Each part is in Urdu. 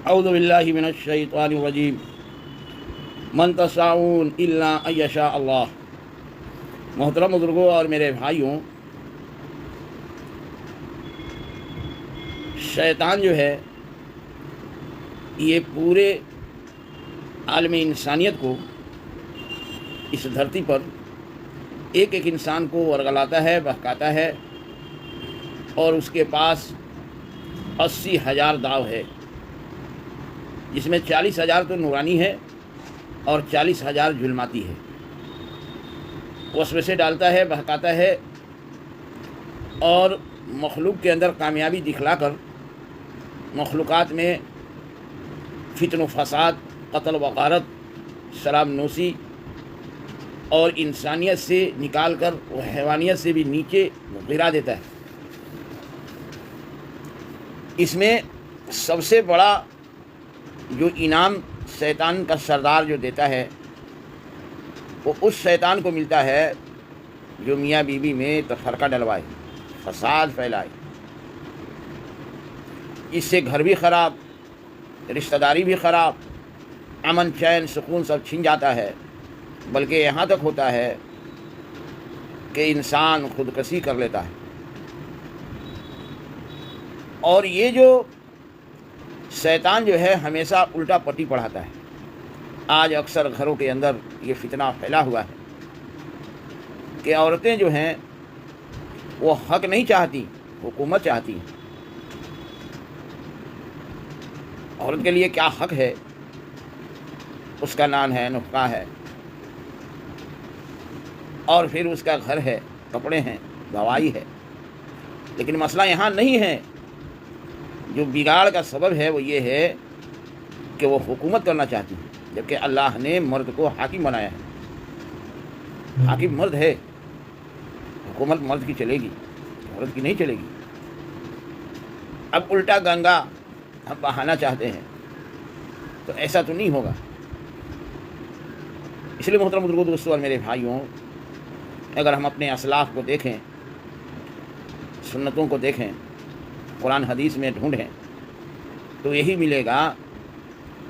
اعوذ باللہ من الشیطان الرجیم من تشاءون الا ان یشاء اللہ۔ محترم بزرگوں اور میرے بھائیوں، شیطان جو ہے یہ پورے عالم انسانیت کو، اس دھرتی پر ایک ایک انسان کو ورگلاتا ہے، بہکاتا ہے، اور اس کے پاس 80,000 داؤ ہے، جس میں 40,000 تو نورانی ہے اور 40,000 ظلماتی ہے۔ وسوسے ڈالتا ہے، بہکاتا ہے، اور مخلوق کے اندر کامیابی دکھلا کر مخلوقات میں فتن و فساد، قتل و غارت، شراب نوشی اور انسانیت سے نکال کر وہ حیوانیت سے بھی نیچے گرا دیتا ہے۔ اس میں سب سے بڑا جو انعام شیطان کا سردار جو دیتا ہے وہ اس شیطان کو ملتا ہے جو میاں بیوی میں تفرقہ ڈلوائے، فساد پھیلائے۔ اس سے گھر بھی خراب، رشتہ داری بھی خراب، امن چین سکون سب چھن جاتا ہے، بلکہ یہاں تک ہوتا ہے کہ انسان خودکشی کر لیتا ہے۔ اور یہ جو شیطان جو ہے ہمیشہ الٹا پٹی پڑھاتا ہے۔ آج اکثر گھروں کے اندر یہ فتنہ پھیلا ہوا ہے کہ عورتیں جو ہیں وہ حق نہیں چاہتی، حکومت چاہتی ہیں۔ عورت کے لیے کیا حق ہے؟ اس کا نان ہے، نفقہ ہے، اور پھر اس کا گھر ہے، کپڑے ہیں، دوائی ہے۔ لیکن مسئلہ یہاں نہیں ہے۔ جو بگاڑ کا سبب ہے وہ یہ ہے کہ وہ حکومت کرنا چاہتی ہے، جبکہ اللہ نے مرد کو حاکم بنایا ہے۔ حاکم مرد ہے، حکومت مرد کی چلے گی، عورت کی نہیں چلے گی۔ اب الٹا گنگا ہم بہانا چاہتے ہیں تو ایسا تو نہیں ہوگا۔ اس لیے محترم بزرگوں، دوستوں اور میرے بھائیوں، اگر ہم اپنے اسلاف کو دیکھیں، سنتوں کو دیکھیں، قرآن حدیث میں ڈھونڈیں، تو یہی ملے گا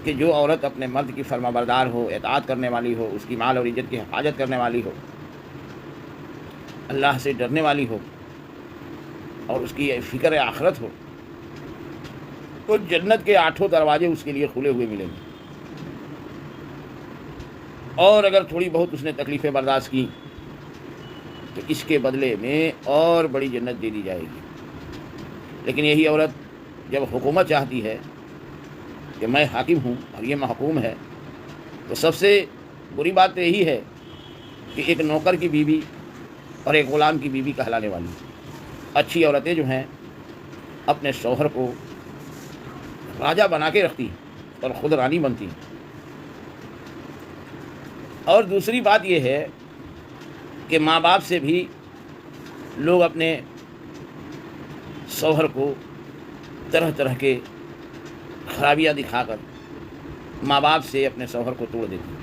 کہ جو عورت اپنے مرد کی فرما بردار ہو، اطاعت کرنے والی ہو، اس کی مال اور عزت کی حفاظت کرنے والی ہو، اللہ سے ڈرنے والی ہو، اور اس کی فکر آخرت ہو، تو جنت کے 8 دروازے اس کے لیے کھلے ہوئے ملیں گے۔ اور اگر تھوڑی بہت اس نے تکلیفیں برداشت کی تو اس کے بدلے میں اور بڑی جنت دے دی جائے گی۔ لیکن یہی عورت جب حکومت چاہتی ہے کہ میں حاکم ہوں اور یہ محکوم ہے، تو سب سے بری بات تو یہی ہے کہ ایک نوکر کی بیوی اور ایک غلام کی بیوی کہلانے والی۔ اچھی عورتیں جو ہیں اپنے شوہر کو راجہ بنا کے رکھتی ہیں اور خود رانی بنتی ہیں۔ اور دوسری بات یہ ہے کہ ماں باپ سے بھی لوگ اپنے شوہر کو طرح طرح کے خرابیاں دکھا کر ماں باپ سے اپنے شوہر کو توڑ دیتی ہیں۔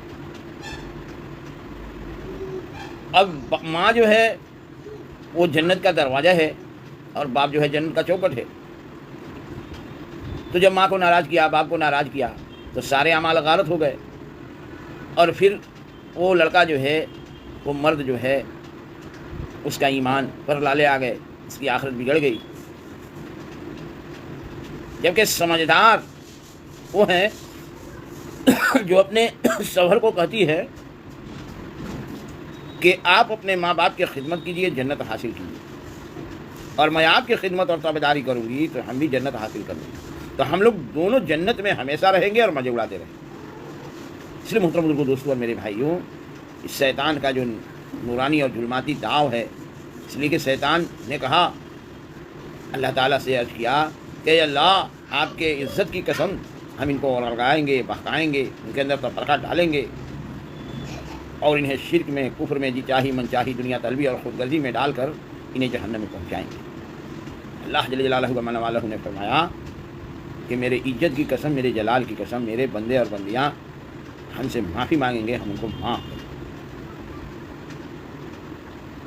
اب ماں جو ہے وہ جنت کا دروازہ ہے اور باپ جو ہے جنت کا چوکٹ ہے۔ تو جب ماں کو ناراض کیا، باپ کو ناراض کیا، تو سارے اعمال غارت ہو گئے، اور پھر وہ لڑکا جو ہے، وہ مرد جو ہے، اس کا ایمان پر لالے آ گئے، اس کی آخرت بگڑ گئی۔ جبکہ سمجھدار وہ ہیں جو اپنے شوہر کو کہتی ہے کہ آپ اپنے ماں باپ کی خدمت کیجئے، جنت حاصل کیجئے، اور میں آپ کی خدمت اور تابعداری کروں گی تو ہم بھی جنت حاصل کریں گے، تو ہم لوگ دونوں جنت میں ہمیشہ رہیں گے اور مزے اڑاتے رہیں گے۔ اس لیے محترم بزرگوں، دوستوں اور میرے بھائیوں، اس شیطان کا جو نورانی اور ظلماتی داؤ ہے، اس لیے کہ شیطان نے کہا، اللہ تعالیٰ سے عرض کیا کہ اللہ، آپ کے عزت کی قسم، ہم ان کو لڑکائیں گے، بہکائیں گے، ان کے اندر تفرقہ ڈالیں گے، اور انہیں شرک میں، کفر میں، جی چاہی من چاہی دنیا طلبی اور خود غرضی میں ڈال کر انہیں جہنم میں پہنچائیں گے۔ اللہ جل جلالہ و من والہ نے فرمایا کہ میرے عزت کی قسم، میرے جلال کی قسم، میرے بندے اور بندیاں ہم سے معافی مانگیں گے، ہم ان کو معاف کریں گے۔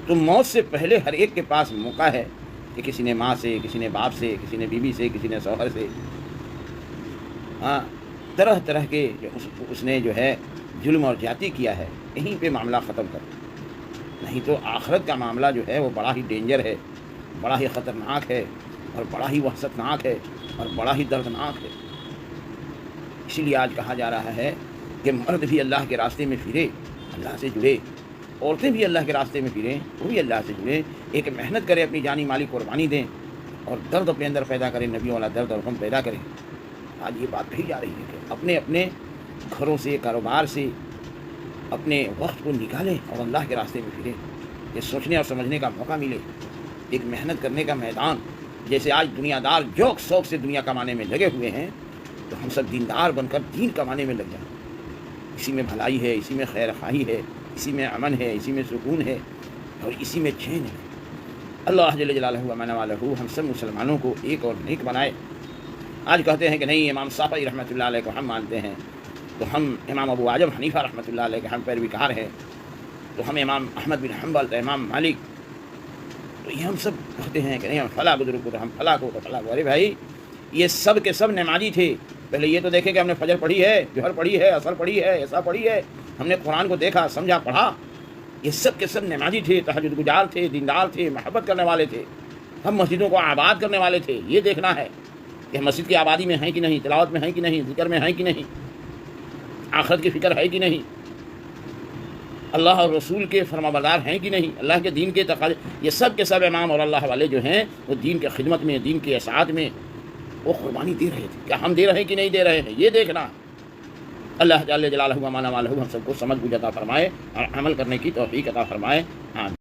تو موت سے پہلے ہر ایک کے پاس موقع ہے کہ کسی نے ماں سے، کسی نے باپ سے، کسی نے بیوی سے، کسی نے شوہر سے ہاں طرح طرح کے جو اس نے جو ہے ظلم اور زیادتی کیا ہے، یہیں پہ معاملہ ختم کر، نہیں تو آخرت کا معاملہ جو ہے وہ بڑا ہی ڈینجر ہے، بڑا ہی خطرناک ہے، اور بڑا ہی وحشتناک ہے، اور بڑا ہی دردناک ہے۔ اسی لیے آج کہا جا رہا ہے کہ مرد بھی اللہ کے راستے میں پھرے، اللہ سے جڑے، عورتیں بھی اللہ کے راستے میں پھریں، وہ بھی اللہ سے جڑیں، ایک محنت کرے، اپنی جانی مالی قربانی دیں، اور درد اپنے اندر پیدا کریں، نبیوں والا درد اور غم پیدا کریں۔ آج یہ بات کہی جا رہی ہے کہ اپنے اپنے گھروں سے، کاروبار سے اپنے وقت کو نکالیں اور اللہ کے راستے میں پھریں، یہ سوچنے اور سمجھنے کا موقع ملے، ایک محنت کرنے کا میدان۔ جیسے آج دنیا دار جوک شوق سے دنیا کمانے میں لگے ہوئے ہیں، تو ہم سب دیندار بن کر دین کمانے میں لگ جائیں۔ اسی میں بھلائی ہے، اسی میں خیر خواہی ہے، اسی میں امن ہے، اسی میں سکون ہے، اور اسی میں چین ہے۔ اللہ جل جلالہ و من والہ ہم سب مسلمانوں کو ایک اور نیک بنائے۔ آج کہتے ہیں کہ نہیں امام شافعی رحمۃ اللہ علیہ کو ہم مانتے ہیں، تو ہم امام ابو اعظم حنیفہ رحمۃ اللہ علیہ کے ہم پیروکار ہیں، تو ہم امام احمد بن حنبل، تو امام مالک، تو یہ ہم سب کہتے ہیں کہ نہیں ہم فلاں بزرگ کو، تو ہم فلاں کو، تو فلاں کو۔ ارے بھائی یہ سب کے سب نمازی تھے، پہلے یہ تو دیکھیں کہ ہم نے فجر پڑھی ہے، جوہر پڑھی ہے، عصر پڑھی ہے، ایسا پڑھی ہے، ہم نے قرآن کو دیکھا، سمجھا، پڑھا۔ یہ سب کے سب نمازی تھے، تہجد گزار تھے، دیندار تھے، محبت کرنے والے تھے، ہم مسجدوں کو آباد کرنے والے تھے۔ یہ دیکھنا ہے کہ مسجد کی آبادی میں ہیں کہ نہیں، تلاوت میں ہیں کہ نہیں، ذکر میں ہیں کہ نہیں، آخرت کی فکر ہے کہ نہیں، اللہ اور رسول کے فرما بردار ہیں کہ نہیں، اللہ کے دین کے تقاضے۔ یہ سب کے سب امام اور اللہ والے جو ہیں وہ دین کی خدمت میں، دین کے اشاعت میں وہ قربانی دے رہے تھے۔ کیا ہم دے رہے ہیں کہ نہیں دے رہے ہیں، یہ دیکھنا۔ اللہ جل جلالہ و من والہ ہم سب کو سمجھ بوجھ عطا فرمائے اور عمل کرنے کی توفیق عطا فرمائے۔ آمین۔